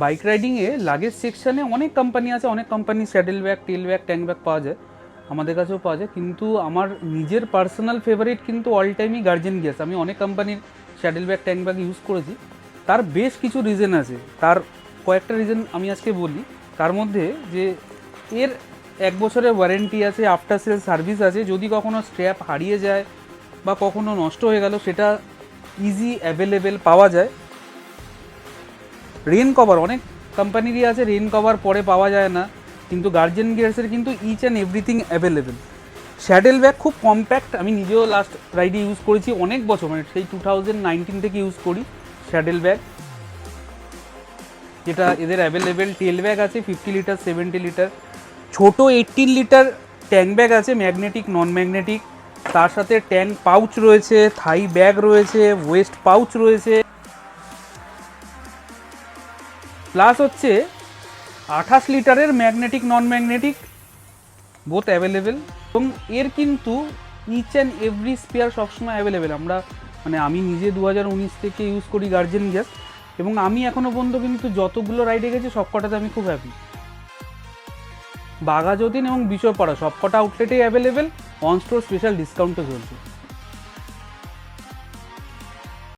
Bike রাইডিংয়ে luggage সেকশানে অনেক company আছে, অনেক কোম্পানি স্যাডেল ব্যাগ, টেল ব্যাগ, ট্যাঙ্ক ব্যাগ পাওয়া যায়, আমাদের কাছেও পাওয়া যায়। কিন্তু আমার নিজের পার্সোনাল ফেভারিট কিন্তু অল টাইমই গার্জেন গিয়ার্স। আমি অনেক কোম্পানির saddle bag, tank bag use করেছি। তার বেশ কিছু রিজন আছে, তার কয়েকটা রিজন আমি আজকে বলি। তার মধ্যে যে এর 1 বছরের ওয়ারেন্টি আছে, আফটার সেল সার্ভিস আছে, যদি কখনো স্ট্র্যাপ হারিয়ে যায় বা কখনো নষ্ট হয়ে গেল সেটা ইজি অ্যাভেলেবেল পাওয়া যায়। রেন কভার অনেক কোম্পানিরই আছে, রেন কভার পরে পাওয়া যায় না, কিন্তু গার্জেন গিয়ার্সের কিন্তু each and everything available. Saddle bag খুব কম্প্যাক্ট, আমি নিজেও লাস্ট রাইডে ইউজ করেছি অনেক বছর, মানে সেই 2019 থেকে ইউজ করি স্যাডেল ব্যাগ, যেটা এদের অ্যাভেলেবেল। টেল ব্যাগ আছে 50 লিটার, 70 লিটার, ছোটো 18 লিটার ট্যাঙ্ক ব্যাগ আছে, ম্যাগনেটিক, নন ম্যাগনেটিক। তার সাথে ট্যাঙ্ক পাউচ রয়েছে, থাই ব্যাগ রয়েছে, ওয়েস্ট পাউচ রয়েছে, প্লাস হচ্ছে 28 লিটারের magnetic, non magnetic both available. এবং এর কিন্তু ইচ অ্যান্ড এভরি স্পেয়ার সবসময় অ্যাভেলেবেল। আমি নিজে 2019 থেকে ইউজ করি গার্জেন গ্যাস, এবং আমি এখনও পর্যন্ত কিন্তু যতগুলো রাইডে গেছি সব কটাতে আমি খুব হ্যাপি। বাঘাযতীন এবং বিশ্বপাড়া সব কটা আউটলেটেই অ্যাভেলেবেল, অন স্টোর স্পেশাল ডিসকাউন্টও চলছে।